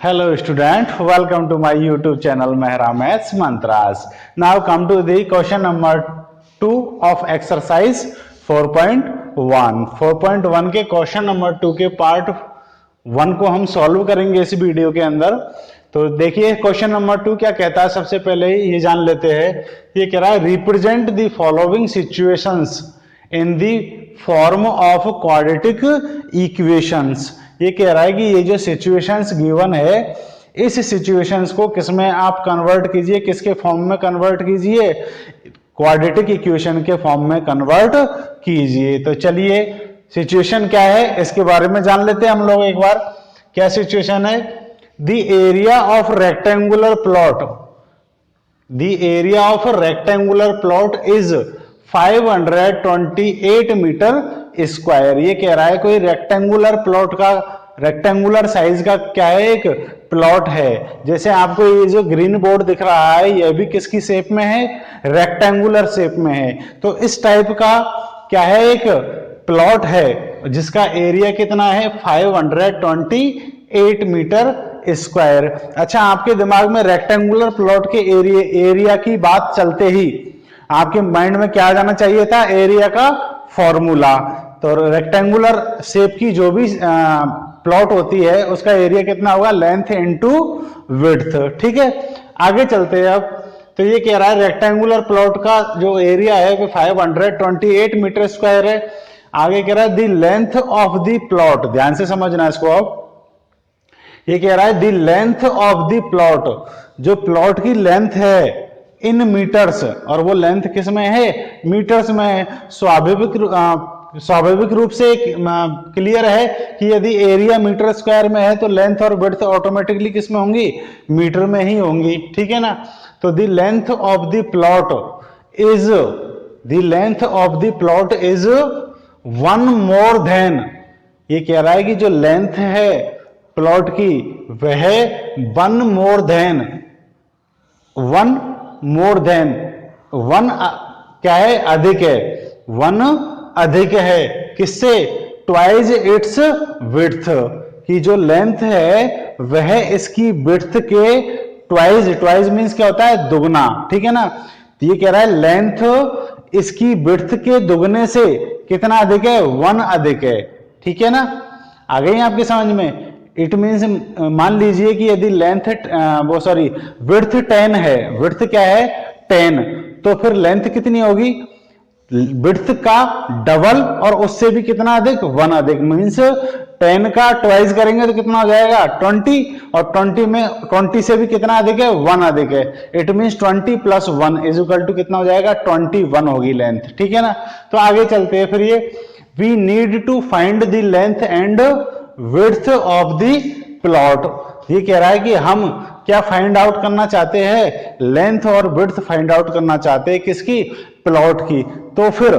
Hello student, welcome to my YouTube channel Mehra Maths Mantras. Now come to the question number 2 of exercise 4.1. 4.1 के question number 2 के part 1 को हम solve करेंगे इस video के अंदर। तो देखिए क्वेश्चन नंबर 2 क्या कहता है, सबसे पहले ये जान लेते हैं। ये कह रहा है represent the following situations in the form of quadratic equations. ये कह रहा है कि ये जो सिचुएशंस गिवन है, इस सिचुएशंस को किसमें आप कन्वर्ट कीजिए, किसके फॉर्म में कन्वर्ट कीजिए, क्वाड्रेटिक इक्वेशन के फॉर्म में कन्वर्ट कीजिए। तो चलिए सिचुएशन क्या है इसके बारे में जान लेते हैं हम लोग एक बार। क्या सिचुएशन है? The area of rectangular plot, the area of rectangular plot is 528 metre square. ये कह रहा है कोई रेक्टेंगुलर प्लॉट का, रेक्टेंगुलर साइज का क्या है, एक प्लॉट है। जैसे आपको ये जो ग्रीन बोर्ड दिख रहा है, ये भी किसकी शेप में है? रेक्टेंगुलर शेप में है। तो इस टाइप का क्या है, एक प्लॉट है जिसका एरिया कितना है? 528 मीटर स्क्वायर। अच्छा, आपके दिमाग में रेक्टेंगुलर प्लॉट के एरिया की बात चलते ही आपके माइंड में क्या आ जाना चाहिए था? एरिया का फॉर्मूला। तो रेक्टेंगुलर शेप की जो भी प्लॉट होती है उसका एरिया कितना होगा? Length into width. ठीक है, आगे चलते हैं अब। तो ये कह रहा है रेक्टेंगुलर प्लॉट का जो एरिया है वो 528 मीटर स्क्वायर है। आगे कह रहा है the length of the plot, ध्यान से समझना इसको अब। ये कह रहा है the length of the plot, जो प्लॉट की लेंथ है इन मीटर्स, और वो लेंथ किस में है? मीटर्स में है। स्वाभाविक रूप से क्लियर है कि यदि एरिया मीटर स्क्वायर में है तो लेंथ और विड्थ ऑटोमेटिकली किस में होंगी? मीटर में ही होंगी। ठीक है ना। तो the length of the plot is, the length of the plot is 1 more than, ये कह रहा है कि जो लेंथ है प्लॉट की वह 1 मोर देन, 1 मोर देन, 1 क्या है? अधिक है, 1 अधिक है किससे? ट्वाइस इट्स विड्थ, की जो लेंथ है वह इसकी विड्थ के ट्वाइस, ट्वाइस मींस क्या होता है? दुगना। ठीक है ना। तो ये कह रहा है लेंथ इसकी विड्थ के दुगने से कितना अधिक है? 1 अधिक है। ठीक है ना। आ गई आपके समझ में? इट मीन्स मान लीजिए कि यदि लेंथ विड्थ 10 है, विड्थ क्या है? 10, तो फिर लेंथ कितनी होगी? विड्थ का डबल और उससे भी कितना अधिक? 1 अधिक। मीन्स 10 का ट्वाइस करेंगे तो कितना हो जाएगा? 20, और 20 में 20 से भी कितना अधिक है? 1 अधिक है। It means 20 + 1 is equal to कितना हो जाएगा? 21 होगी लेंथ। ठीक है ना। तो आगे चलते हैं फिर। ये we need to find the length and width of the plot. ये कह रहा है कि हम क्या फाइंड आउट करना चाहते हैं? लेंथ और विड्थ फाइंड आउट करना चाहते हैं। किसकी? प्लॉट की। तो फिर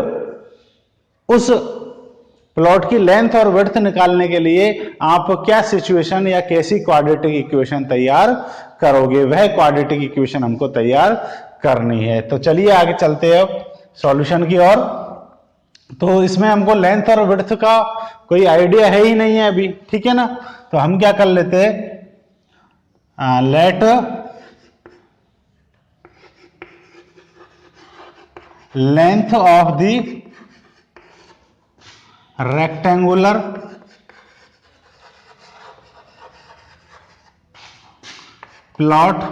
उस प्लॉट की लेंथ और विड्थ निकालने के लिए आप क्या सिचुएशन या कैसी क्वाड्रेटिक इक्वेशन तैयार करोगे? वह क्वाड्रेटिक इक्वेशन हमको तैयार करनी है। तो चलिए आगे चलते हैं अब सॉल्यूशन की ओर। तो इसमें हमको लेंथ और विड्थ का कोई आइडिया है ही नहीं है अभी। ठीक है ना। तो हम क्या कर लेते हैं, let length of the rectangular plot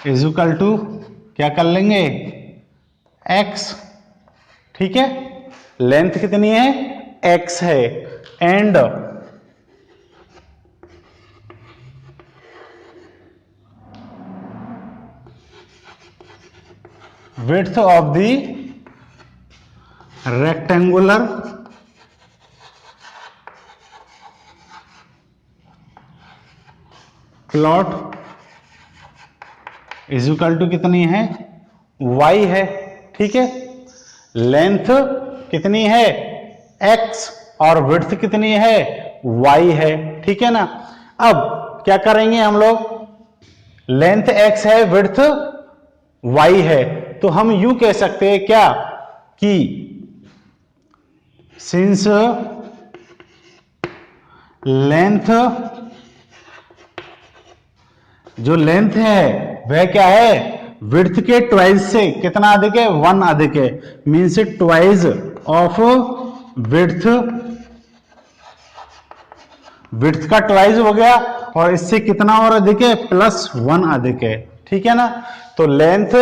is equal to क्या कर लेंगे? x। ठीक है, लेंथ कितनी है? x है। And width of the rectangular plot is equal to कितनी है? y है। ठीक है, लेंथ कितनी है? x और width कितनी है? y है। ठीक है ना। अब क्या करेंगे हम लोग? लेंथ x है, width y है, तो हम यूं कह सकते हैं क्या कि सिंस लेंथ जो लेंथ है वह क्या है, विड्थ के ट्वाइस से कितना अधिक है, 1 अधिक है, means twice of width, width का ट्वाइस हो गया, और इससे कितना और अधिक है, +1 अधिक है, ठीक है ना। तो लेंथ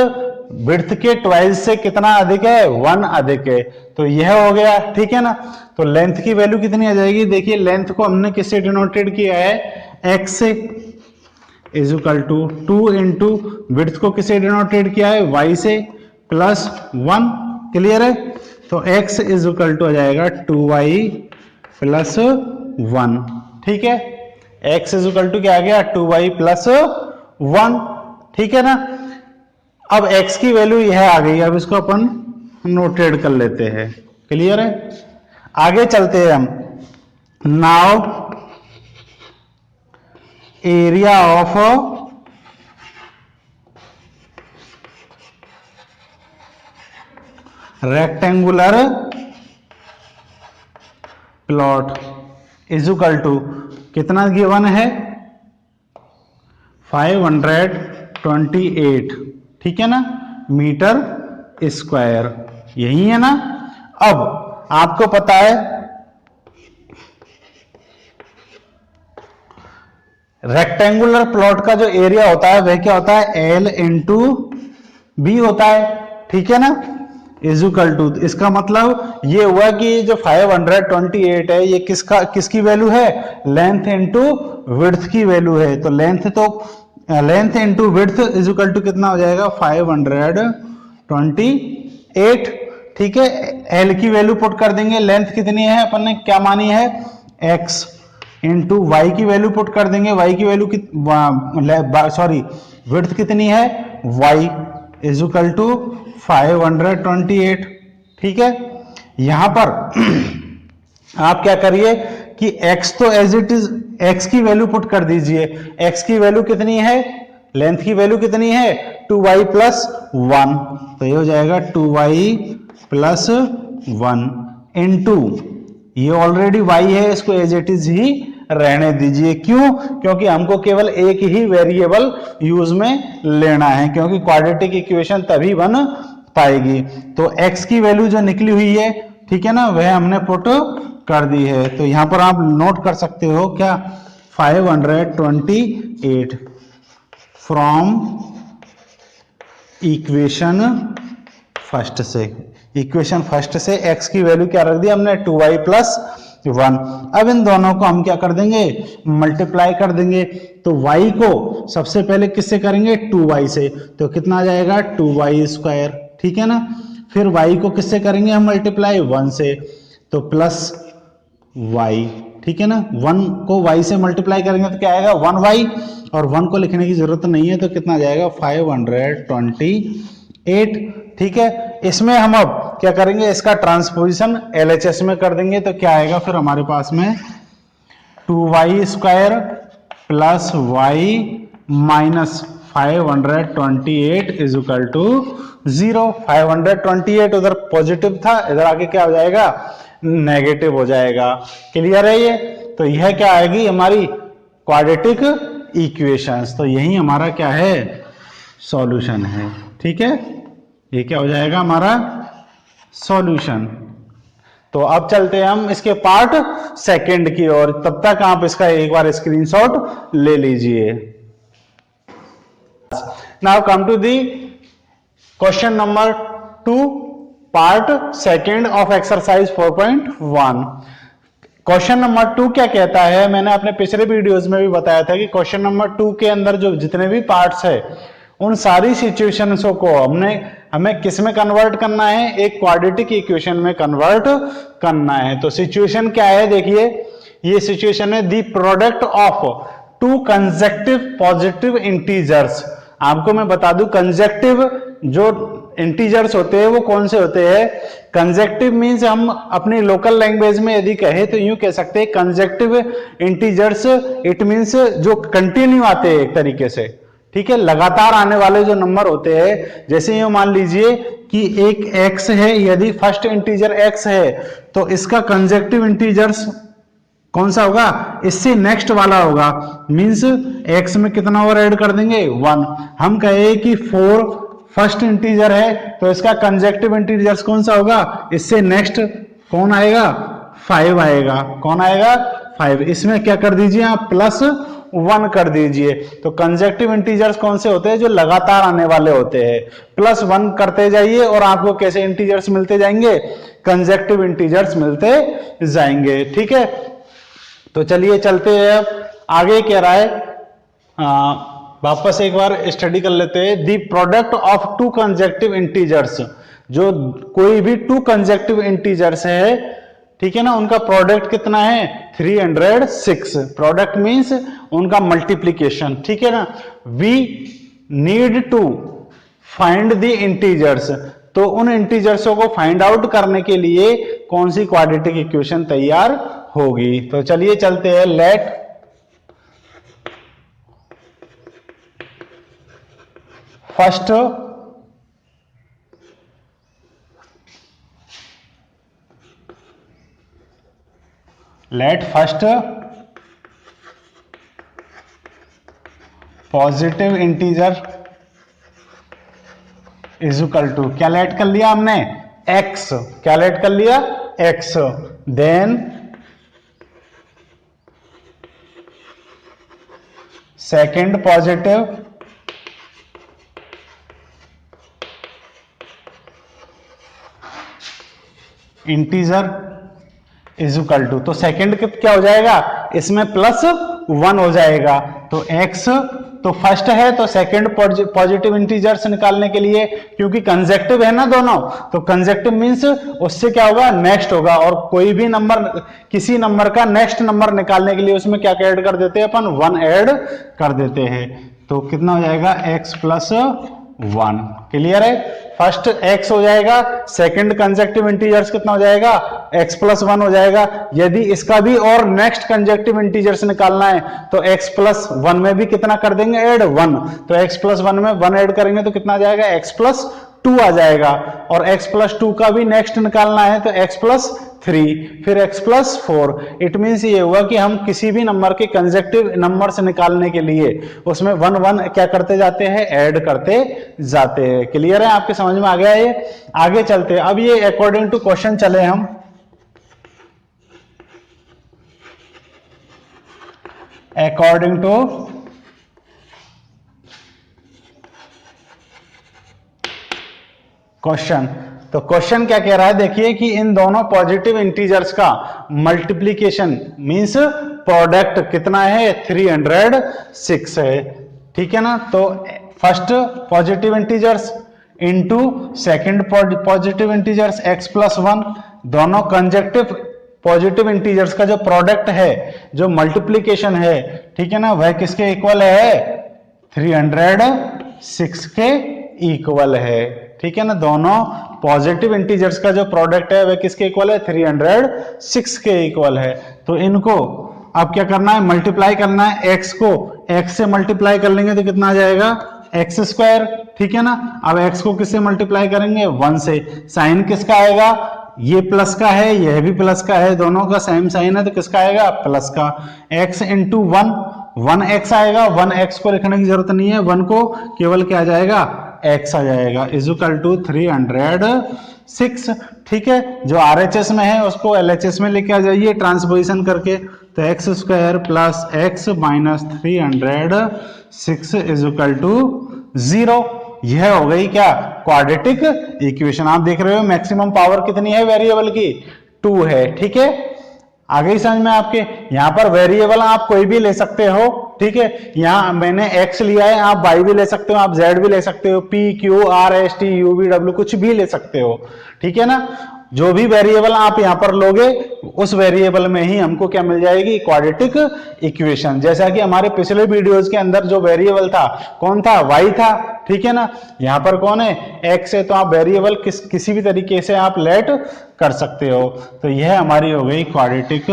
विड्थ के ट्वाइस से कितना अधिक है, 1 अधिक है, तो यह हो गया, ठीक है ना। तो लेंथ की वैल्यू कितनी आ जाएगी, देखिए लेंथ को हमने किससे डिनोटेड किया है, x से, is equal to 2 into width को किसे डिनोटेड किया है, y से, +1, क्लियर है। तो x इज इक्वल टू आ जाएगा 2y + 1, ठीक है। x इज इक्वल टू क्या आ गया, 2y + 1, ठीक है ना। अब x की वैल्यू यह आ गई, अब इसको अपन नोटेड कर लेते हैं, क्लियर है। आगे चलते हैं हम। Now area of rectangular plot is equal to कितना गिवन है, 528, ठीक है ना, मीटर स्क्वायर, यही है ना। अब आपको पता है रेक्टेंगुलर प्लॉट का जो एरिया होता है वह क्या होता है, L इंटू बी होता है, ठीक है ना, इज इक्वल टू, इसका मतलब ये हुआ कि जो 528 है ये किसकी वैल्यू है, लेंथ इंटू विड्थ की वैल्यू है। तो length into width is equal to कितना हो जाएगा, 528, ठीक है। एल की वैल्यू पुट कर देंगे, लेंथ कितनी है अपन ने क्या मानी है, x, इंटू वाई की वैल्यू पुट कर देंगे, वाई की वैल्यू विड्थ कितनी है, y इज इक्वल टू 528, ठीक है। यहां पर आप क्या करिए कि x तो एज इट इज, x की वैल्यू पुट कर दीजिए, x की वैल्यू कितनी है, लेंथ की वैल्यू कितनी है, 2y + 1, तो ये हो जाएगा 2y + 1 इंटू, ये ऑलरेडी y है, इसको एज इट इज ही रहने दीजिए, क्यों, क्योंकि हमको केवल एक ही वेरिएबल यूज में लेना है, क्योंकि क्वाड्रेटिक इक्वेशन तभी बन पाएगी। तो x की वैल्यू जो निकली हुई है, ठीक है ना, वह हमने पुट कर दी है। तो यहां पर आप नोट कर सकते हो क्या, 528 फ्रॉम इक्वेशन फर्स्ट से x की वैल्यू क्या रख दी हमने, 2y + 1। अब इन दोनों को हम क्या कर देंगे, मल्टीप्लाई कर देंगे। तो y को सबसे पहले किससे करेंगे, 2y से, तो कितना आ जाएगा, 2y², ठीक है ना। फिर y को किससे करेंगे हम मल्टीप्लाई, 1 से, तो +y, ठीक है ना। 1 को y से मल्टीप्लाई करेंगे तो क्या आएगा, 1y, और 1 को लिखने की जरूरत नहीं है, तो कितना आ जाएगा, 528, ठीक है। इसमें हम अब क्या करेंगे, इसका ट्रांसपोजिशन LHS में कर देंगे, तो क्या आएगा फिर हमारे पास में, 2y² + y - 528 is equal to 0। 528 उधर पॉजिटिव था, इधर आगे क्या हो जाएगा, नेगेटिव हो जाएगा, क्लियर है ये। तो यह क्या आएगी हमारी क्वाड्रेटिक इक्वेशंस, तो यही हमारा क्या है, सॉल्यूशन है, ठीक है। ये क्या हो जाएगा हमारा सॉल्यूशन। तो अब चलते हैं हम इसके पार्ट सेकंड की ओर, तब तक आप इसका एक बार स्क्रीनशॉट ले लीजिए। Now come to the question number 2, part second of exercise 4.1। Question number 2 क्या कहता है, मैंने अपने पिछले वीडियोस में भी बताया था कि क्वेश्चन नंबर 2 के अंदर जो जितने भी पार्ट्स है उन सारी सिचुएशंसों को हमें किस में कन्वर्ट करना है, एक क्वाड्रेटिक इक्वेशन में कन्वर्ट करना है। तो सिचुएशन क्या है, देखिए ये सिचुएशन है, the product of 2 consecutive positive integers. आपको मैं बता दूं कंसेक्टिव जो इंटीजर्स होते हैं वो कौन से होते हैं, कंसेक्टिव मींस हम अपनी लोकल लैंग्वेज में यदि कहे तो यूं कह सकते हैं कंसेक्टिव इंटीजर्स, इट मींस जो कंटिन्यू आते हैं एक तरीके से, ठीक है, लगातार आने वाले जो नंबर होते हैं। जैसे ये मान लीजिए कि एक x है, यदि फर्स्ट इंटीजर x है तो इसका कंसेक्टिव इंटीजर्स कौन सा होगा, इससे नेक्स्ट वाला होगा, मींस x में कितना और ऐड कर देंगे 1। हम कहे कि 4 फर्स्ट इंटीजर है तो इसका कंजेक्टिव इंटीजर्स कौन सा होगा, इससे नेक्स्ट कौन आएगा 5 आएगा, कौन आएगा 5। इसमें क्या कर दीजिए आप +1 कर दीजिए। तो कंजेक्टिव इंटीजर्स कौन से होते हैं, जो लगातार आने वाले होते हैं। +1 करते जाइए और आपको कैसे इंटीजर्स मिलते जाएंगे, कंजेक्टिव इंटीजर्स मिलते जाएंगे। ठीक है, तो चलिए चलते हैं। अब आगे कह रहा है, वापस एक बार स्टडी कर लेते हैं। The product of 2 conjunctive integers, जो कोई भी 2 कंजेक्टिव इंटीजर्स है, ठीक है ना, उनका प्रोडक्ट कितना है 306। प्रोडक्ट मींस उनका मल्टीप्लीकेशन, ठीक है ना। We need to find the integers, तो उन इंटीजर्सों को फाइंड आउट करने के लिए कौन सी क्वाड्रेटिक इक्वेशन तैयार होगी। तो चलिए चलते हैं। Let first positive integer is equal to, क्या लेट कर लिया हमने x, क्या लेट कर लिया x, then second positive integer is equal to, तो सेकेंड क्या हो जाएगा, इसमें +1 हो जाएगा। तो x तो फर्स्ट है, तो सेकंड पॉजिटिव इंटीजर्स निकालने के लिए, क्योंकि कंजेक्टिव है ना दोनों, तो कंजेक्टिव मींस उससे क्या होगा नेक्स्ट होगा। और कोई भी नंबर, किसी नंबर का नेक्स्ट नंबर निकालने के लिए उसमें क्या ऐड कर देते हैं अपन, 1 ऐड कर देते हैं। तो कितना हो जाएगा x + 1। क्लियर है, फर्स्ट x हो जाएगा, सेकंड कंजेक्टिव इंटीजर्स कितना हो जाएगा x + 1 हो जाएगा। यदि इसका भी और नेक्स्ट कंजेक्टिव इंटीजर्स निकालना है तो x + 1 में भी कितना कर देंगे ऐड 1, तो x + 1 में 1 ऐड करेंगे तो कितना आ जाएगा x + 2 आ जाएगा। और x + 2 का भी नेक्स्ट निकालना है तो x + 3, फिर x + 4। इट मींस ये हुआ कि हम किसी भी नंबर के कंजेक्टिव नंबर से निकालने के लिए उसमें 1 1 क्या करते जाते हैं, ऐड करते जाते हैं। क्लियर है, आपके समझ में आ गया ये। आगे चलते हैं। अब ये अकॉर्डिंग टू क्वेश्चन चले हम। अकॉर्डिंग टू क्वेश्चन, तो क्वेश्चन क्या कह रहा है, देखिए कि इन दोनों पॉजिटिव इंटीजर्स का मल्टीप्लीकेशन मींस प्रोडक्ट कितना है 306 है, ठीक है ना। तो first positive integers into second positive integers x + 1, दोनों कंजेक्टिव पॉजिटिव इंटीजर्स का जो प्रोडक्ट है, जो मल्टीप्लीकेशन है, ठीक है ना, वह किसके इक्वल है 306 के इक्वल है, ठीक है ना। दोनों पॉजिटिव इंटीजर्स का जो प्रोडक्ट है वह किसके इक्वल है 306 के इक्वल है। तो इनको अब क्या करना है, मल्टीप्लाई करना है। x को x से मल्टीप्लाई कर लेंगे तो कितना आ जाएगा x², ठीक है ना। अब x को किससे मल्टीप्लाई करेंगे 1 से। साइन किसका आएगा, ये प्लस का है, यह भी प्लस का है, दोनों का सेम साइन है तो किसका आएगा प्लस का। x × 1 1x आएगा, 1x को लिखने की जरूरत नहीं है, 1 को केवल क्या आ जाएगा x आ जाएगा, इज इक्वल टू 306, ठीक है। जो RHS में है उसको LHS में लेके आ जाइए ट्रांसपोजिशन करके, तो x² + x - 306 is equal to 0। यह हो गई क्या क्वाड्रेटिक इक्वेशन। आप देख रहे हो मैक्सिमम पावर कितनी है वेरिएबल की 2 है, ठीक है। आगे ही समझ में आपके, यहां पर वेरिएबल आप कोई भी ले सकते हो, ठीक है। यहां मैंने x लिया है, आप y भी ले सकते हो, आप z भी ले सकते हो, p q r s t u v w कुछ भी ले सकते हो, ठीक है ना। जो भी वेरिएबल आप यहां पर लोगे उस वेरिएबल में ही हमको क्या मिल जाएगी क्वाड्रेटिक इक्वेशन। जैसा कि हमारे पिछले वीडियोस के अंदर जो वेरिएबल था कौन था, y था, ठीक है ना। यहां पर कौन है x है, तो आप वेरिएबल किसी भी तरीके से आप लेट कर सकते हो। तो यह हमारी हो गई क्वाड्रेटिक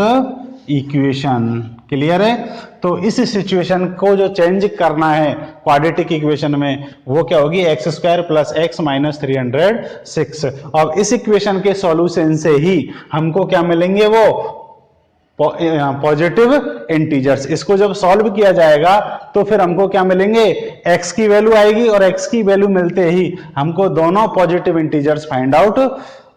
इक्वेशन। क्लियर है। तो इस सिचुएशन को जो चेंज करना है क्वाड्रेटिक इक्वेशन में वो क्या होगी x² + x - 306। अब इस इक्वेशन के सॉल्यूशन से ही हमको क्या मिलेंगे, वो पॉजिटिव इंटीजर्स। इसको जब सॉल्व किया जाएगा तो फिर हमको क्या मिलेंगे, x की वैल्यू आएगी और x की वैल्यू मिलते ही हमको दोनों पॉजिटिव इंटीजर्स फाइंड आउट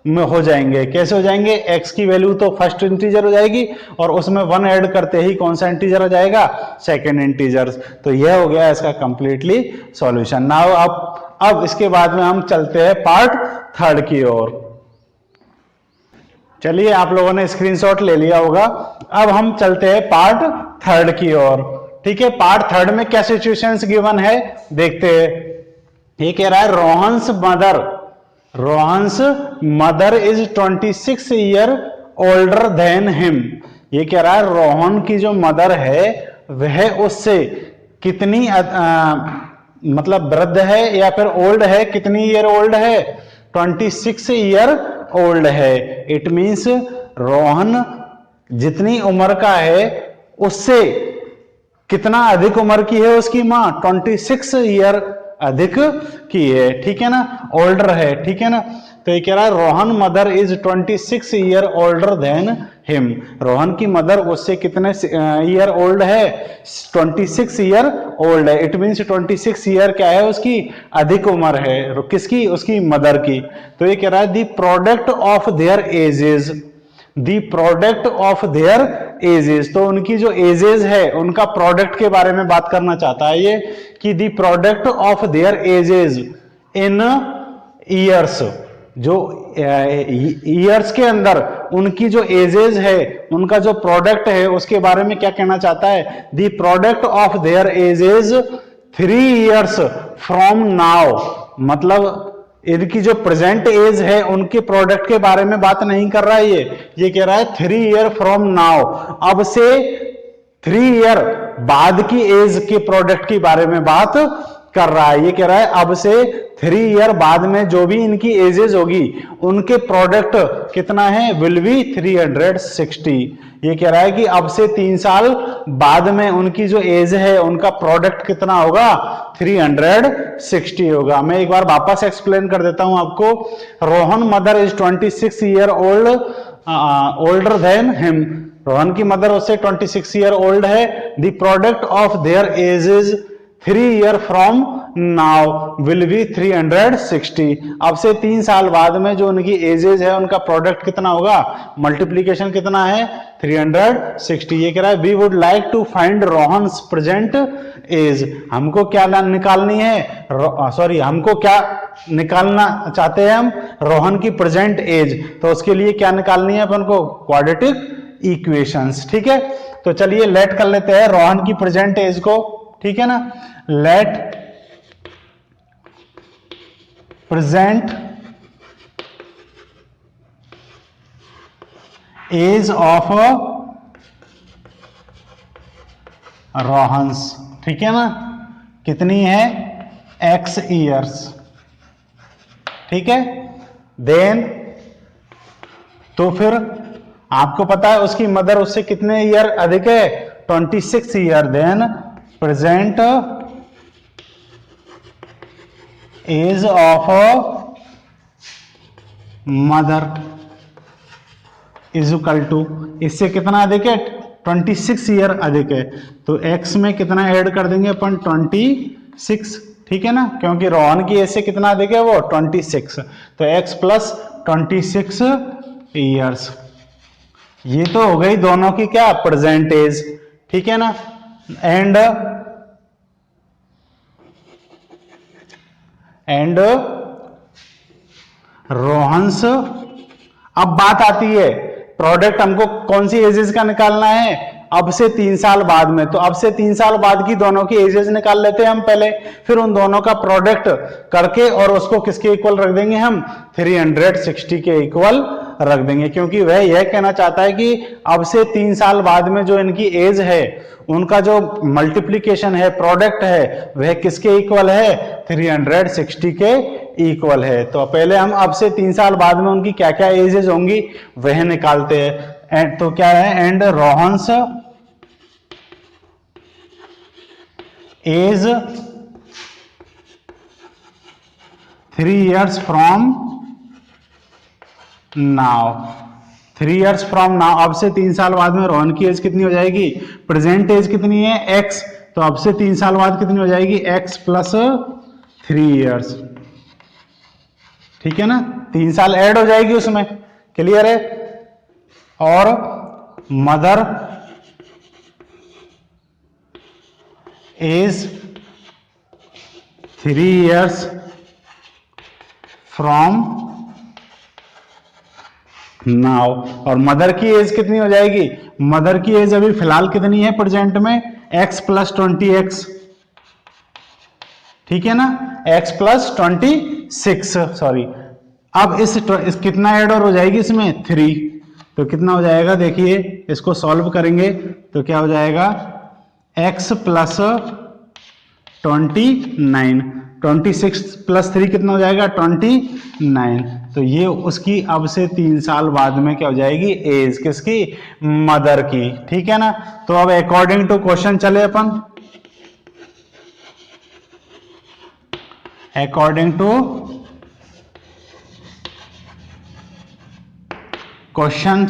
में हो जाएंगे। कैसे हो जाएंगे, x की वैल्यू तो फर्स्ट इंटीजर हो जाएगी और उसमें 1 ऐड करते ही कौन सा इंटीजर हो जाएगा, सेकंड इंटीजर। तो यह हो गया इसका कंप्लीटली सॉल्यूशन। नाउ अब इसके बाद में हम चलते हैं पार्ट थर्ड की ओर। चलिए, आप लोगों ने स्क्रीनशॉट ले लिया होगा। अब हम चलते हैं पार्ट थर्ड की ओर। ठीक है, पार्ट थर्ड में क्या सिचुएशंस गिवन है देखते हैं। ये कह रहा है Rohan's mother is 26 year older than him. ये कह रहा है रोहन की जो मदर है वह उससे कितनी मतलब वृद्ध है या फिर ओल्ड है, कितनी ईयर ओल्ड है, 26 ईयर ओल्ड है। इट मीन्स रोहन जितनी उम्र का है उससे कितना अधिक उम्र की है उसकी मां, 26 ईयर अधिक की है। ठीक है ना, ओल्डर है। ठीक है ना, तो ये कह रहा है Rohan mother is 26 year older than him. Rohan की मदर उससे कितने ईयर ओल्ड है, 26 ईयर ओल्ड है। इट मीन्स 26 ईयर क्या है उसकी, अधिक उम्र है। किसकी, उसकी मदर की। तो ये कह रहा है the product of there edges, the product of there edges. तो उनकी जो एजेस है उनका प्रोडक्ट के बारे में बात करना चाहता है ये, कि the product of there edges in years. जो ईयर्स के अंदर उनकी जो एजेस है उनका जो प्रोडक्ट है उसके बारे में क्या कहना चाहता है, the product of there edges 3 years from now. मतलब इनकी जो प्रेजेंट एज है उनके प्रोडक्ट के बारे में बात नहीं कर रहा है ये कह रहा है 3 ईयर फ्रॉम नाउ। अब से 3 ईयर बाद की एज के प्रोडक्ट के बारे में बात कर रहा है। ये कह रहा है अब से 3 ईयर बाद में जो भी इनकी एजेस होगी उनके प्रोडक्ट कितना है, विल बी 360। ये कह रहा है कि अब से 3 साल बाद में उनकी जो एज है उनका प्रोडक्ट कितना होगा, 360 होगा। मैं एक बार वापस एक्सप्लेन कर देता हूं आपको। Rohan mother is 26 year older than him. Rohan की मदर उससे 26 ईयर ओल्ड है। The product of their age is 3 year from now will be 360। अब से 3 साल बाद में जो उनकी एजेज है उनका प्रोडक्ट कितना होगा, मल्टीप्लीकेशन कितना है, 360। ये कह रहा है we would like to find Rohan's present age. हमको क्या निकालनी है, हमको क्या निकालना चाहते हैं हम, रोहन की प्रेजेंट एज। तो उसके लिए क्या निकालनी है अपन को, क्वाड्रेटिक इक्वेशंस। ठीक है, तो चलिए लेट कर लेते हैं रोहन की प्रेजेंट एज को। ठीक है ना, let present age of Rohan's. ठीक है ना, कितनी है, x ईयर्स। ठीक है, देन तो फिर आपको पता है उसकी मदर उससे कितने ईयर अधिक है, 26 year. Then present age of mother is equal to, इससे कितना अधिक है, 26 ईयर अधिक है। तो x में कितना ऐड कर देंगे अपन, 26। ठीक है ना, क्योंकि रोहन की एज से कितना अधिक है वो, 26। तो x प्लस 26 ईयर्स। ये तो हो गई दोनों की क्या, प्रेजेंट एज। ठीक है ना, एंड रोहन्स। अब बात आती है प्रोडक्ट हमको कौन सी एजेस का निकालना है, अब से 3 साल बाद में। तो अब से 3 साल बाद की दोनों की एजेस निकाल लेते हैं हम पहले, फिर उन दोनों का प्रोडक्ट करके और उसको किसके इक्वल रख देंगे हम, 360 के इक्वल रख देंगे। क्योंकि वह यह कहना चाहता है कि अब से 3 साल बाद में जो इनकी एज है उनका जो मल्टीप्लीकेशन है, प्रोडक्ट है, वह किसके इक्वल है, 360 के इक्वल है। तो पहले हम अब से 3 साल बाद में उनकी क्या क्या एजेस होंगी वह निकालते हैं। तो क्या है, and Rohan's age 3 years from now, 3 years from now, अब से 3 साल बाद में रोहन की एज कितनी हो जाएगी, प्रेजेंट एज कितनी है x, तो अब से 3 साल बाद कितनी हो जाएगी x प्लस 3 years, ठीक है ना, 3 साल ऐड हो जाएगी उसमें, क्लियर है। और mother age 3 years from now, और मदर की एज कितनी हो जाएगी, मदर की एज अभी फिलहाल कितनी है प्रेजेंट में, x प्लस 20x, ठीक है ना, x प्लस 26, सॉरी, अब इस कितना ऐड और हो जाएगी इसमें 3, तो कितना हो जाएगा, देखिए इसको सॉल्व करेंगे तो क्या हो जाएगा, x प्लस 29, 26 प्लस 3 कितना हो जाएगा 29, तो ये उसकी अब से 3 साल बाद में क्या हो जाएगी एज, किसकी, मदर की, ठीक है ना। तो अब अकॉर्डिंग टू क्वेश्चन चले अपन, अकॉर्डिंग टू क्वेश्चन,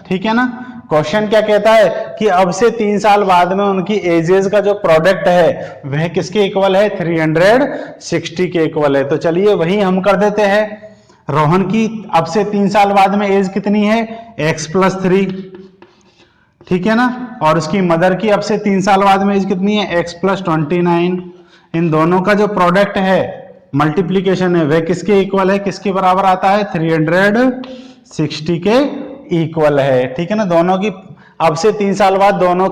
ठीक है ना। क्वेश्चन क्या कहता है कि अब से 3 साल बाद में उनकी एजेस का जो प्रोडक्ट है वह किसके इक्वल है, 360 के इक्वल है। तो चलिए वही हम कर देते हैं। रोहन की अब से 3 साल बाद में एज कितनी है, x प्लस 3, ठीक है ना, और उसकी मदर की अब से 3 साल बाद में एज कितनी है, x प्लस 29। इन दोनों का जो प्रोडक्ट है, मल्टीप्लीकेशन है, वह किसके इक्वल है, किसके बराबर आता है, 360 के इक्वल है, ठीक है ना। दोनों की अब से 3 साल बाद दोनों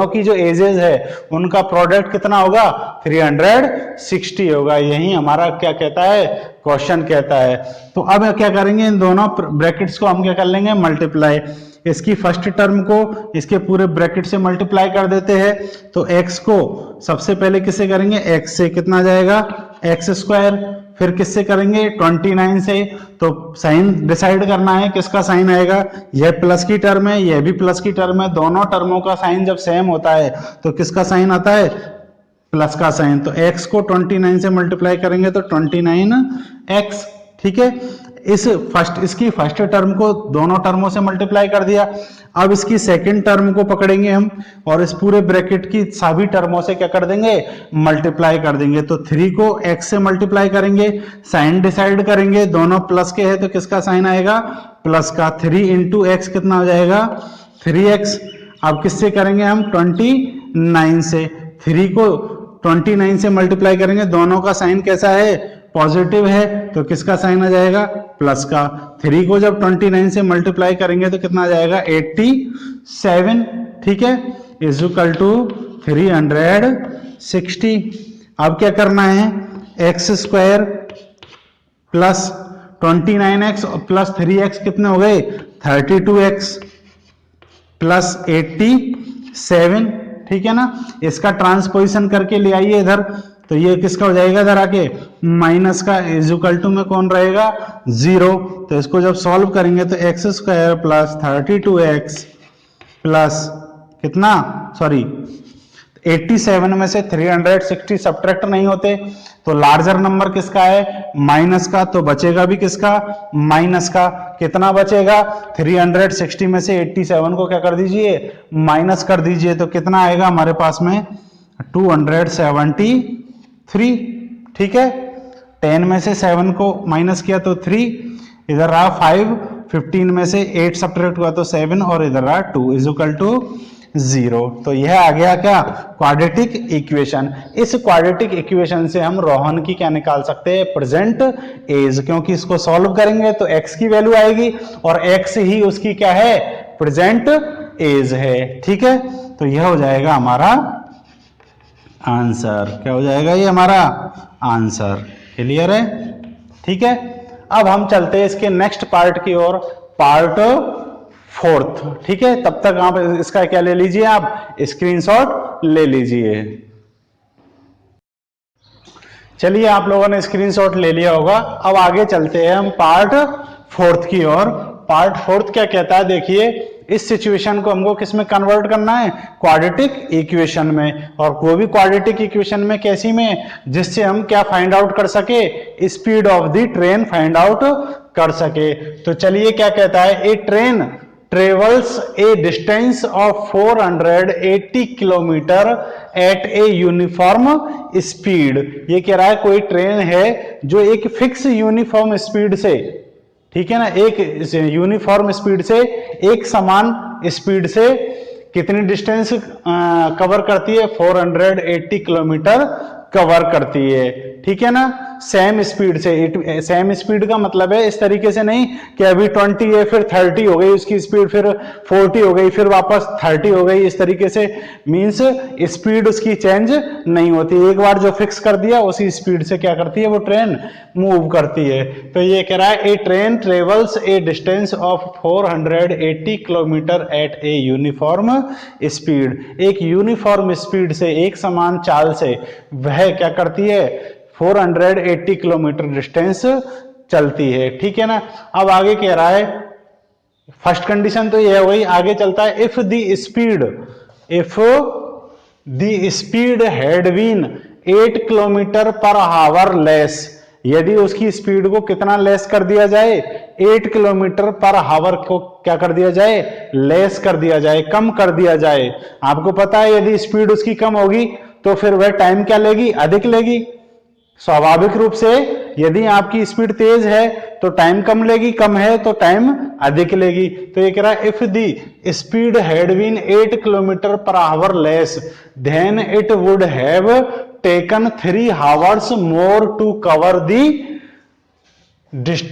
की जो एजेस है उनका प्रोडक्ट कितना होगा, 360 होगा। यही हमारा क्या कहता है, क्वेश्चन कहता है। तो अब क्या करेंगे, इन दोनों ब्रैकेट्स को हम क्या कर लेंगे, मल्टीप्लाई। इसकी फर्स्ट टर्म को इसके पूरे ब्रैकेट से मल्टीप्लाई कर देते हैं। तो x को सबसे पहले किससे करेंगे, x से कितना जाएगा, x स्क्वायर, फिर किससे करेंगे 29 से। तो साइन डिसाइड करना है, किसका साइन आएगा, यह प्लस की टर्म है, यह भी प्लस की टर्म है, दोनों टर्मों का साइन जब सेम होता है तो किसका साइन आता है, प्लस का साइन। तो x को 29 से मल्टीप्लाई करेंगे तो 29x, ठीक है। इसकी फर्स्ट टर्म को दोनों टर्मों से मल्टीप्लाई कर दिया। अब इसकी सेकंड टर्म को पकड़ेंगे हम और इस पूरे ब्रैकेट की सभी टर्मों से क्या कर देंगे, मल्टीप्लाई कर देंगे। तो 3 को x से मल्टीप्लाई करेंगे, साइन डिसाइड करेंगे, दोनों प्लस के हैं तो किसका साइन आएगा, प्लस का। 3 इंटू एक्स कितना हो जाएगा, 3x। अब किससे करेंगे हम, 29 से। 3 को 29 से मल्टीप्लाई करेंगे, दोनों का साइन कैसा है, पॉजिटिव है, तो किसका साइन आ जाएगा, प्लस का। 3 को जब 29 से मल्टीप्लाई करेंगे तो कितना आ जाएगा, 87, ठीक है, इज इक्वल टू 360। अब क्या करना है, x square plus 29x plus 3x कितने हो गए, 32x प्लस 87, ठीक है ना। इसका ट्रांसपोजिशन करके ले आइए इधर, तो ये किसका हो जाएगा, इधर आके माइनस का, इज इक्वल टू में कौन रहेगा, 0। तो इसको जब सॉल्व करेंगे तो x square plus 32x plus कितना, सॉरी 87 में से 360 सब्ट्रैक्ट नहीं होते, तो लार्जर नंबर किसका है, माइनस का, तो बचेगा भी किसका, माइनस का। कितना बचेगा, 360 में से 87 को क्या कर दीजिए, माइनस कर दीजिए, तो कितना आएगा हमारे पास में 273, ठीक है। 10 में से 7 को माइनस किया तो 3, इधर रहा 5, 15 में से 8 सब्ट्रैक्ट हुआ तो 7, और इधर रहा 2 इज इक्वल टू 0। तो यह आ गया क्या, क्वाड्रेटिक इक्वेशन। इस क्वाड्रेटिक इक्वेशन से हम रोहन की क्या निकाल सकते हैं, प्रेजेंट एज, क्योंकि इसको सॉल्व करेंगे तो x की वैल्यू आएगी और x ही उसकी क्या है, प्रेजेंट एज है, ठीक है। तो यह हो जाएगा हमारा आंसर, क्या हो जाएगा, ये हमारा आंसर। क्लियर है, ठीक है। अब हम चलते हैं इसके नेक्स्ट पार्ट की ओर, पार्ट 4, ठीक है। तब तक आप इसका क्या ले लीजिए, आप स्क्रीनशॉट ले लीजिए। चलिए आप लोगों ने स्क्रीनशॉट ले लिया होगा। अब आगे चलते हैं हम पार्ट 4 की ओर। पार्ट 4 क्या कहता है, देखिए इस सिचुएशन को हमको किस में कन्वर्ट करना है, क्वाड्रेटिक इक्वेशन में। और वो भी क्वाड्रेटिक इक्वेशन में कैसी में, जिससे हम क्या फाइंड आउट कर सके, speed of the train find out कर सके। तो चलिए क्या कहता है, a train travels a distance of 480 kilometre at a uniform speed. ये कह रहा है कोई ट्रेन है जो एक फिक्स यूनिफॉर्म स्पीड से, ठीक है ना, एक यूनिफॉर्म स्पीड से, एक समान स्पीड से कितनी डिस्टेंस कवर करती है, 480 किलोमीटर कवर करती है, ठीक है ना, सेम स्पीड से। सेम स्पीड का मतलब है इस तरीके से नहीं कि अभी 20 है फिर 30 हो गई उसकी स्पीड, फिर 40 हो गई फिर वापस 30 हो गई, इस तरीके से मींस स्पीड उसकी चेंज नहीं होती, एक बार जो फिक्स कर दिया उसी स्पीड से क्या करती है वो ट्रेन मूव करती है। तो ये कह रहा है a train travels a distance of 480 kilometre at a uniform speed. एक यूनिफॉर्म स्पीड से, एक समान चाल से वह क्या करती है, 480 किलोमीटर डिस्टेंस चलती है, ठीक है ना। अब आगे कह रहा है, फर्स्ट कंडीशन तो ये हो गई, आगे चलता है if the speed had been 8 kilometre per hour less, यदि उसकी स्पीड को कितना लेस कर दिया जाए, 8 किलोमीटर पर आवर को क्या कर दिया जाए, लेस कर दिया जाए, कम कर दिया जाए। आपको पता है यदि स्पीड उसकी कम होगी तो फिर वह टाइम क्या लेगी, अधिक लेगी। स्वाभाविक रूप से यदि आपकी स्पीड तेज है तो टाइम कम लेगी, कम है तो टाइम अधिक लेगी। तो ये कह रहा है if the speed had been 8 kilometre per hour less then it would have taken 3 hours more to cover the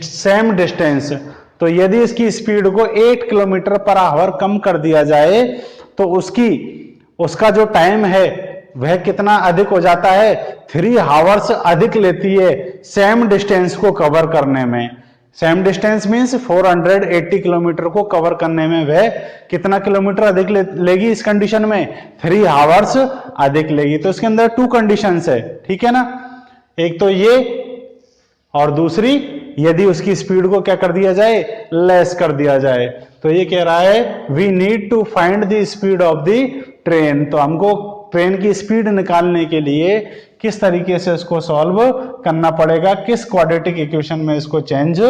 same distance. तो यदि इसकी स्पीड को 8 किलोमीटर पर आवर कम कर दिया जाए तो उसका जो टाइम है वह कितना अधिक हो जाता है, 3 आवर्स अधिक लेती है सेम डिस्टेंस को कवर करने में। सेम डिस्टेंस मींस 480 किलोमीटर को कवर करने में वह कितना किलोमीटर अधिक लेगी इस कंडीशन में, 3 आवर्स अधिक लेगी। तो इसके अंदर 2 कंडीशंस है, ठीक है ना, एक तो ये और दूसरी यदि उसकी स्पीड को क्या कर दिया जाए, लेस कर दिया जाए। तो ये कह रहा है we need to find the speed of the train. तो हमको ट्रेन की स्पीड निकालने के लिए किस तरीके से इसको सॉल्व करना पड़ेगा, किस क्वाड्रेटिक इक्वेशन में इसको चेंज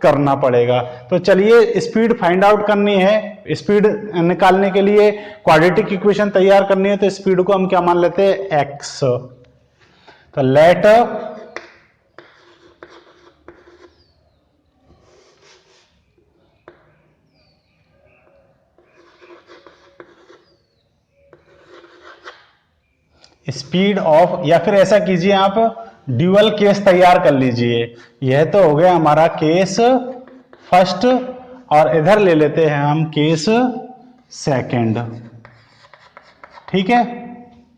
करना पड़ेगा। तो चलिए स्पीड फाइंड आउट करनी है, स्पीड निकालने के लिए क्वाड्रेटिक इक्वेशन तैयार करनी है। तो स्पीड को हम क्या मान लेते हैं, एक्स। तो लेट स्पीड ऑफ, या फिर ऐसा कीजिए आप ड्यूअल केस तैयार कर लीजिए। यह तो हो गया हमारा केस फर्स्ट और इधर ले लेते हैं हम केस सेकंड, ठीक है,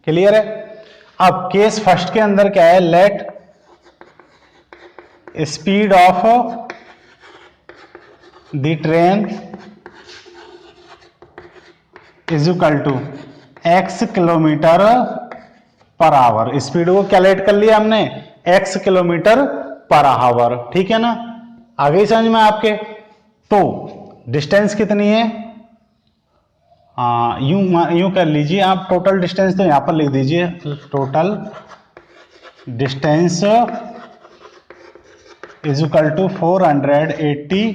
क्लियर है। अब केस फर्स्ट के अंदर क्या है, let speed of the train is equal to x kilometre per hour. Speed को कैलकुलेट कर लिया हमने, x किलोमीटर पर आवर, ठीक है ना, आ गई समझ में आपके। तो डिस्टेंस कितनी है, यूं कर लीजिए आप, टोटल डिस्टेंस तो यहां पर लिख दीजिए, total distance is equal to 480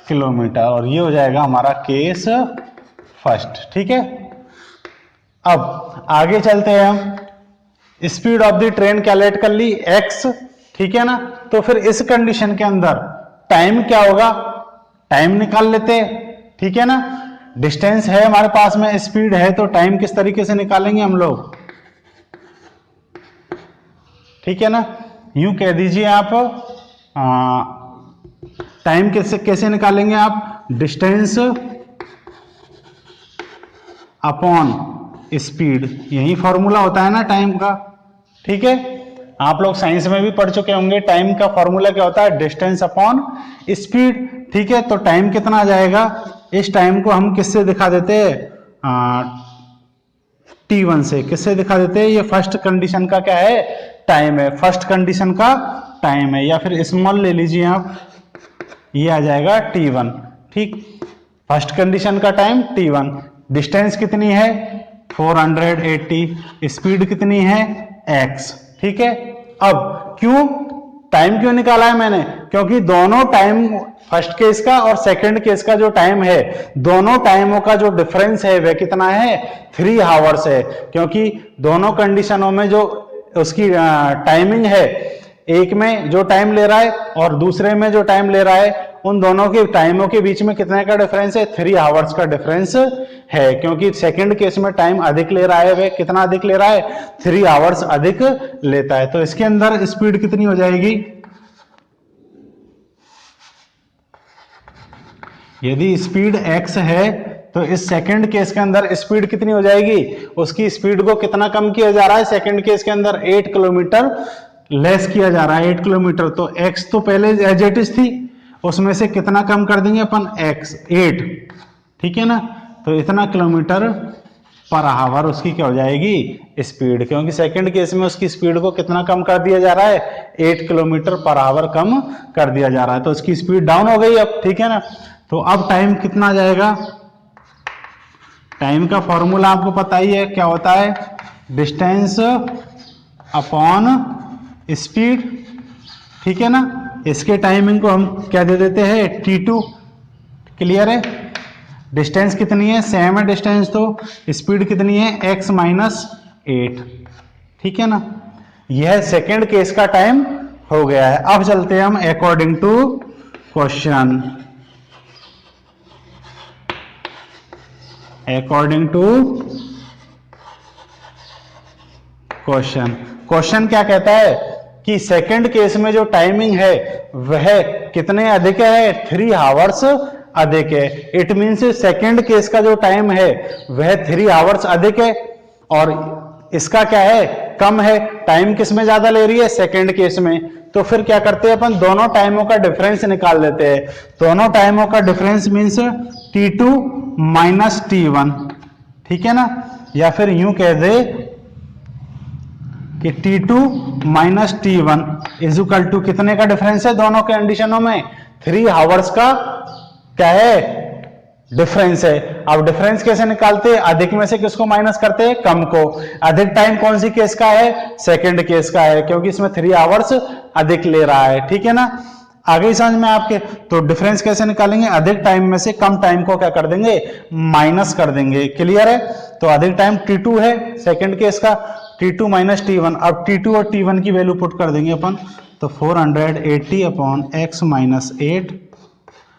kilometre, और ये हो जाएगा हमारा केस फर्स्ट, ठीक है। अब आगे चलते हैं हम, speed of the train calculate कर ली x, ठीक है ना। तो फिर इस कंडीशन के अंदर टाइम क्या होगा, टाइम निकाल लेते हैं, ठीक है ना। डिस्टेंस है हमारे पास में, स्पीड है, तो टाइम किस तरीके से निकालेंगे हम लोग, ठीक है ना। यूं कह दीजिए आप, टाइम कैसे निकालेंगे आप, डिस्टेंस अपॉन स्पीड, यही फॉर्मूला होता है ना टाइम का, ठीक है। आप लोग साइंस में भी पढ़ चुके होंगे, टाइम का फॉर्मूला क्या होता है, डिस्टेंस अपॉन स्पीड, ठीक है। तो टाइम कितना आ जाएगा, इस टाइम को हम किससे दिखा देते हैं, t1 से। किससे दिखा देते हैं, ये फर्स्ट कंडीशन का क्या है, टाइम है, फर्स्ट कंडीशन का टाइम है, या फिर स्मॉल ले लीजिए आप, ये आ जाएगा t1, ठीक। फर्स्ट कंडीशन का टाइम t1, डिस्टेंस कितनी है 480, स्पीड कितनी है x, ठीक है। अब क्यों, टाइम क्यों निकाला है मैंने, क्योंकि दोनों टाइम, फर्स्ट केस का और सेकंड केस का जो टाइम है, दोनों टाइमों का जो डिफरेंस है वह कितना है, 3 आवर्स है। क्योंकि दोनों कंडीशनों में जो उसकी टाइमिंग है, एक में जो टाइम ले रहा है और दूसरे में जो टाइम ले रहा है, उन दोनों के टाइमों के बीच में कितने का डिफरेंस है, 3 आवर्स का डिफरेंस है। क्योंकि सेकंड केस में टाइम अधिक ले रहा है, वह कितना अधिक ले रहा है, 3 आवर्स अधिक लेता है। तो इसके अंदर स्पीड कितनी हो जाएगी, यदि स्पीड x है तो इस सेकंड केस के अंदर स्पीड कितनी हो जाएगी, उसकी स्पीड को कितना कम किया जा रहा है, सेकंड केस के अंदर 8 किलोमीटर लेस किया जा रहा है, 8 किलोमीटर। तो x तो पहले एज इट इज थी, उसमें से कितना कम कर देंगे अपन, x 8, ठीक है ना। तो इतना किलोमीटर पर आवर उसकी क्या हो जाएगी, स्पीड। क्योंकि सेकंड केस में उसकी स्पीड को कितना कम कर दिया जा रहा है, 8 किलोमीटर पर आवर कम कर दिया जा रहा है। तो उसकी स्पीड डाउन हो गई अब, ठीक है ना। तो अब टाइम कितना आ जाएगा, टाइम का फॉर्मूला आपको पता ही है क्या होता है, डिस्टेंस अपॉन स्पीड, ठीक है ना। इसके टाइमिंग को हम क्या दे देते हैं, t2, क्लियर है। डिस्टेंस कितनी है, सेम है डिस्टेंस, तो स्पीड कितनी है, x माइनस 8, ठीक है ना। यह सेकेंड केस का टाइम हो गया है। अब चलते हैं हम according to question, according to question. Question क्या कहता है कि सेकंड केस में जो टाइमिंग है वह कितने अधिक है, 3 आवर्स अधिक है। इट मीन्स सेकंड केस का जो टाइम है वह 3 आवर्स अधिक है और इसका क्या है, कम है। टाइम किस में ज्यादा ले रही है, सेकंड केस में। तो फिर क्या करते हैं अपन, दोनों टाइमों का डिफरेंस निकाल लेते हैं। दोनों टाइमों का difference means t2 minus t1, ठीक है ना। या फिर यूं कह दे कि t2 minus t1 is equal to कितने का डिफरेंस है, दोनों कंडीशनों में 3 आवर्स का क्या है, डिफरेंस है। अब डिफरेंस कैसे निकालते हैं, अधिक में से किसको माइनस करते हैं, कम को। अधिक टाइम कौन सी केस का है, सेकंड केस का है, क्योंकि इसमें 3 आवर्स अधिक ले रहा है, ठीक है ना। आगे ही समझ में आपके। तो डिफरेंस कैसे निकालेंगे, अधिक टाइम में से कम टाइम को क्या कर देंगे, माइनस कर देंगे, क्लियर है। तो अधिक टाइम t2 है सेकंड केस का, t2 माइनस t1। अब t2 और t1 की वैल्यू पुट कर देंगे अपन, तो 480 upon x minus 8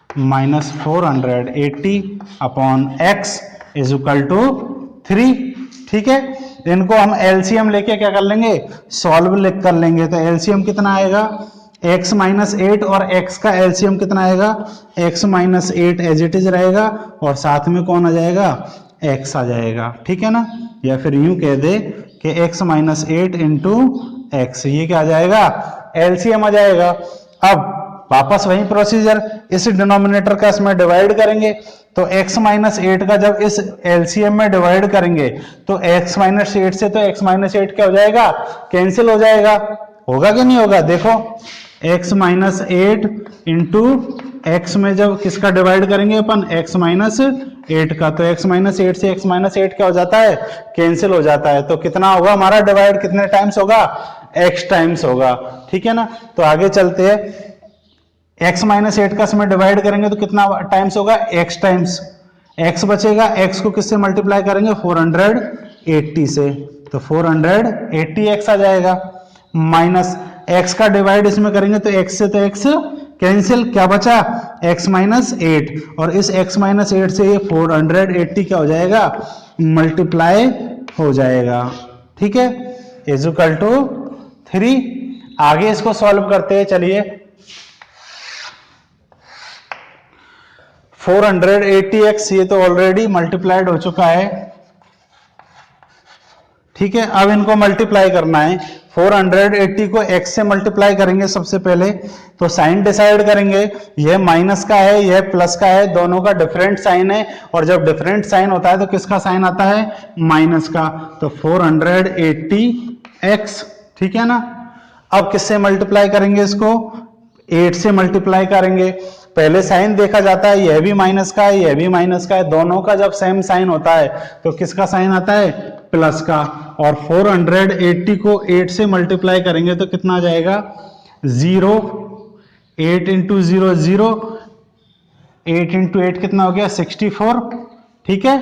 minus 480 upon x is equal to 3, ठीक है। इनको हम एलसीएम लेके क्या कर लेंगे, सॉल्व कर लेंगे। तो एलसीएम कितना आएगा, x माइनस 8 और x का एलसीएम कितना आएगा, x minus 8 as it is रहेगा और साथ में कौन आ जाएगा, x आ जाएगा, ठीक है ना। या फिर यूं कह दे कि x माइनस 8 इंटू एक्स, ये क्या आ जाएगा, एलसीएम आ जाएगा। अब वापस वही प्रोसीजर, इस डिनोमिनेटर का इसमें डिवाइड करेंगे। तो x माइनस 8 का जब इस एलसीएम में डिवाइड करेंगे तो x माइनस 8 से तो x माइनस 8 क्या हो जाएगा, कैंसिल हो जाएगा। होगा कि नहीं होगा, देखो x माइनस 8 इंटू एक्स में जब किसका डिवाइड करेंगे अपन, x माइनस 8 का, तो x माइनस 8 से x माइनस 8 क्या हो जाता है, कैंसिल हो जाता है। तो कितना होगा हमारा डिवाइड, कितने टाइम्स होगा, x टाइम्स होगा, ठीक है ना। तो आगे चलते हैं, x माइनस 8 का इसमें डिवाइड करेंगे तो कितना टाइम्स होगा, x टाइम्स। x बचेगा, x को किससे मल्टीप्लाई करेंगे, 480 से, तो 480x आ जाएगा। माइनस x का डिवाइड इसमें करेंगे तो x से तो x कैंसिल, क्या बचा, x माइनस 8, और इस x माइनस 8 से ये 480 क्या हो जाएगा, मल्टीप्लाई हो जाएगा, ठीक है, इज इक्वल टू 3। आगे इसको सॉल्व करते हैं, चलिए। 480x ये तो ऑलरेडी मल्टीप्लाइड हो चुका है, ठीक है। अब इनको मल्टीप्लाई करना है, 480 को x से मल्टीप्लाई करेंगे सबसे पहले, तो साइन डिसाइड करेंगे, यह माइनस का है यह प्लस का है, दोनों का डिफरेंट साइन है, और जब डिफरेंट साइन होता है तो किसका साइन आता है, माइनस का। तो 480x, ठीक है ना। अब किससे मल्टीप्लाई करेंगे इसको, 8 से मल्टीप्लाई करेंगे। पहले साइन देखा जाता है, यह भी माइनस का है यह भी माइनस का है, दोनों का जब सेम साइन होता है तो किसका साइन आता है, प्लस का। और 480 को 8 से मल्टीप्लाई करेंगे तो कितना आ जाएगा, 0, 8 इंटू 0 0, 8 इंटू 8 कितना हो गया 64, ठीक है,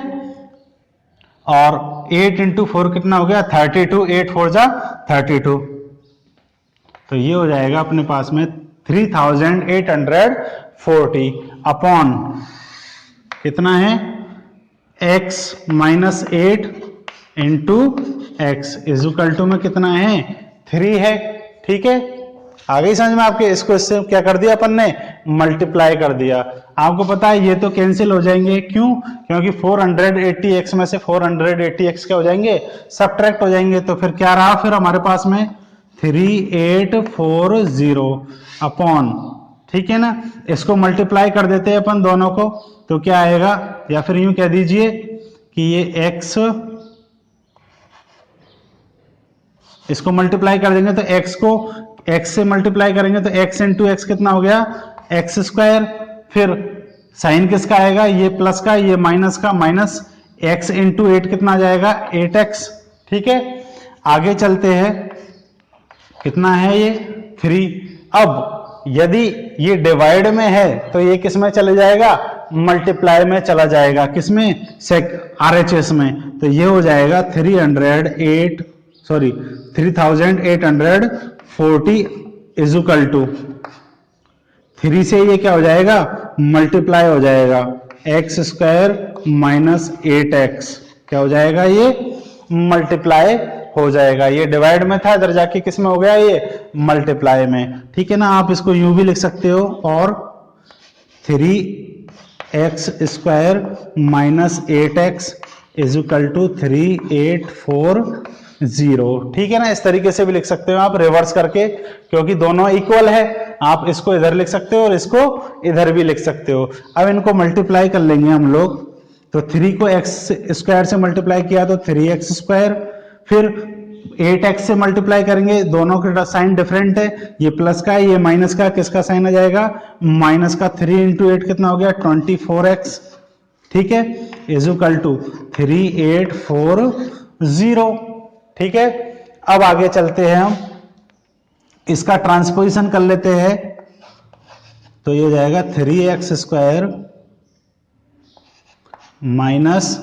और 8 इंटू 4 कितना हो गया 32, 8 4 जा 32, तो ये हो जाएगा अपने पास में 3840 अपॉन कितना है x minus 8 into x equal to में कितना है 3 है, ठीक है। आ गई समझ में आपके, इसको इससे क्या कर दिया अपन ने मल्टीप्लाई कर दिया। आपको पता है ये तो कैंसिल हो जाएंगे, क्यों, क्योंकि 480x में से 480x क्या हो जाएंगे सब्ट्रैक्ट हो जाएंगे, तो फिर क्या रहा फिर हमारे पास में 3840 अपॉन, ठीक है ना, इसको मल्टीप्लाई कर देते हैं अपन दोनों को, तो क्या आएगा, या फिर यूं कह दीजिए कि ये x, इसको मल्टीप्लाई कर देंगे तो x को x से मल्टीप्लाई करेंगे तो x इंटू एक्स कितना हो गया एक्स स्क्वायर, फिर साइन किसका आएगा, ये प्लस का ये माइनस का, माइनस x इंटू 8 कितना आ जाएगा 8x, ठीक है। आगे चलते हैं, कितना है ये 3। अब यदि ये डिवाइड में है तो ये किस में चले जाएगा मल्टीप्लाई में चला जाएगा, किसमें RHS में, तो ये हो जाएगा 3840 इजुकल टू 3 से ये क्या हो जाएगा मल्टीप्लाई हो जाएगा एक्स स्क्वायर माइनस 8x, क्या हो जाएगा ये मल्टीप्लाई हो जाएगा, ये डिवाइड में था इधर जाके किस में हो गया ये मल्टीप्लाई में, ठीक है ना। आप इसको यूं भी लिख सकते हो, और 3x square minus 8x equal to 3840, ठीक है ना। इस तरीके से भी लिख सकते हो आप रिवर्स करके, क्योंकि दोनों इक्वल है, आप इसको इधर लिख सकते हो और इसको इधर भी लिख सकते हो। अब इनको मल्टीप्लाई कर लेंगे हम लोग, तो 3 को x स्क्वायर से मल्टीप्लाई किया तो 3x स्क्वायर, फिर 8x से मल्टीप्लाई करेंगे, दोनों के साइन डिफरेंट है, ये प्लस का है ये माइनस का, किसका साइन आ जाएगा माइनस का, 3 इंटू 8 कितना हो गया 24x, ठीक है, इजुकल टू 3840, ठीक है। अब आगे चलते हैं, हम इसका ट्रांसपोजिशन कर लेते हैं, तो ये हो जाएगा 3x स्क्वायर माइनस,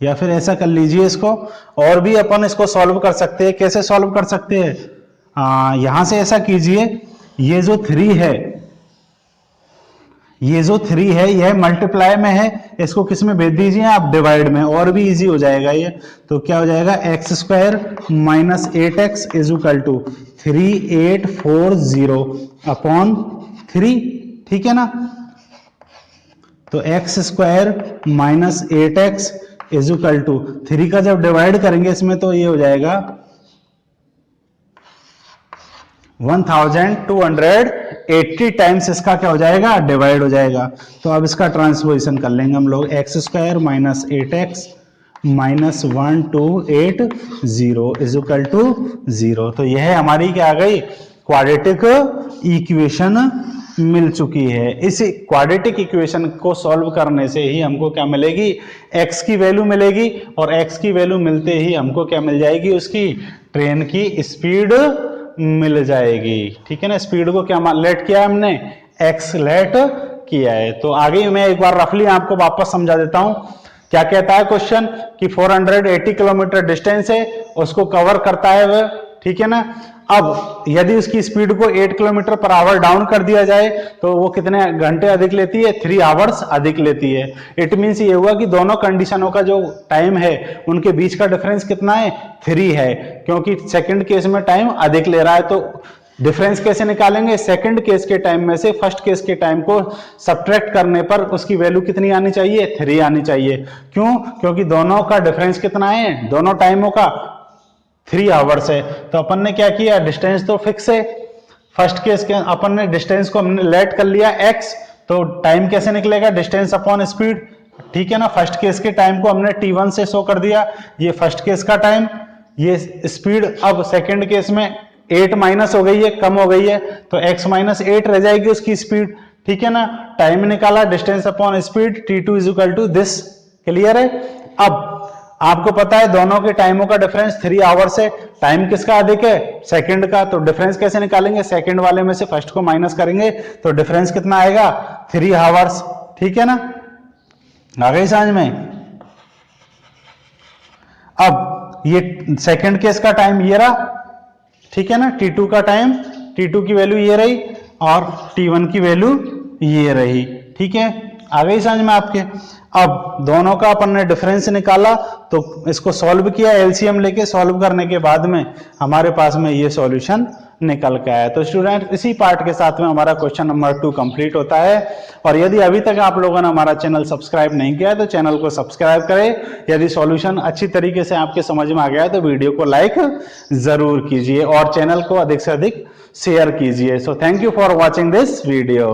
या फिर ऐसा कर लीजिए इसको, और भी अपन इसको सॉल्व कर सकते हैं। कैसे सॉल्व कर सकते हैं, यहां से ऐसा कीजिए, ये जो 3 है, ये जो 3 है यह मल्टीप्लाई में है, इसको किस में भेज दीजिए आप डिवाइड में, और भी इजी हो जाएगा ये, तो क्या हो जाएगा x square minus 8x equal to 3840 upon 3, ठीक है ना। तो x square minus 8x equal to 3 का जब डिवाइड करेंगे इसमें तो ये हो जाएगा 1280 टाइम्स इसका क्या हो जाएगा डिवाइड हो जाएगा। तो अब इसका ट्रांसपोजिशन कर लेंगे हम लोग, x square minus 8x minus 1280 equal to 0। तो यह हमारी क्या आ गई क्वाड्रेटिक इक्वेशन मिल चुकी है। इस क्वाड्रेटिक इक्वेशन को सॉल्व करने से ही हमको क्या मिलेगी x की वैल्यू मिलेगी, और x की वैल्यू मिलते ही हमको क्या मिल जाएगी उसकी ट्रेन की स्पीड मिल जाएगी, ठीक है ना। स्पीड को क्या लेट किया है हमने x लेट किया है। तो आगे मैं एक बार रफली आपको वापस समझा देता हूं क्या कहता है क्वेश्चन, कि 480 किलोमीटर डिस्टेंस है उसको कवर करता है वह, ठीक है ना। अब यदि उसकी स्पीड को 8 किलोमीटर पर आवर डाउन कर दिया जाए तो वो कितने घंटे अधिक लेती है 3 आवर्स अधिक लेती है। इट मीन्स ये हुआ कि दोनों कंडीशनों का जो टाइम है उनके बीच का डिफरेंस कितना है 3 है, क्योंकि सेकंड केस में टाइम अधिक ले रहा है। तो डिफरेंस कैसे निकालेंगे, सेकंड केस के टाइम में से फर्स्ट केस के टाइम को सब्ट्रैक्ट करने पर उसकी वैल्यू कितनी आनी चाहिए 3 आनी चाहिए। क्यों, क्योंकि दोनों का डिफरेंस कितना है, दोनों टाइमों का 3 आवर्स है। तो अपन ने क्या किया, डिस्टेंस तो फिक्स है, फर्स्ट केस के अपन ने डिस्टेंस को हमने लेट कर लिया x, तो टाइम कैसे निकलेगा डिस्टेंस अपॉन स्पीड, ठीक है ना। फर्स्ट केस के टाइम को हमने t1 से शो कर दिया, ये फर्स्ट केस का टाइम, ये स्पीड। अब सेकंड केस में 8 माइनस हो गई है, कम हो गई है, तो x माइनस 8 रह जाएगी उसकी स्पीड, ठीक है ना। टाइम निकाला distance upon speed, t2 is equal to this. Clear है। अब आपको पता है दोनों के टाइमों का डिफरेंस 3 आवर्स है, टाइम किसका अधिक है, सेकंड का, तो डिफरेंस कैसे निकालेंगे, सेकंड वाले में से फर्स्ट को माइनस करेंगे तो डिफरेंस कितना आएगा, 3 आवर्स। ठीक है ना, आ गई समझ में। अब ये सेकंड केस का टाइम ये रहा, ठीक है ना, T2 का टाइम, T2 की वैल्यू ये रही और T1 की वैल्यू ये रही। ठीक है, आ गई समझ में आपके। अब दोनों का अपन ने डिफरेंस निकाला तो इसको सॉल्व किया, एलसीएम लेके सॉल्व करने के बाद में हमारे पास में ये सॉल्यूशन निकल के आया। तो स्टूडेंट इसी पार्ट के साथ में हमारा क्वेश्चन नंबर 2 कंप्लीट होता है। और यदि अभी तक आप लोगों ने हमारा चैनल सब्सक्राइब नहीं किया है तो चैनल को सब्सक्राइब करें। यदि सॉल्यूशन अच्छी तरीके से आपके समझ में आ गया है तो वीडियो को लाइक जरूर कीजिए और चैनल को अधिक से अधिक शेयर कीजिए। So thank you for watching this video.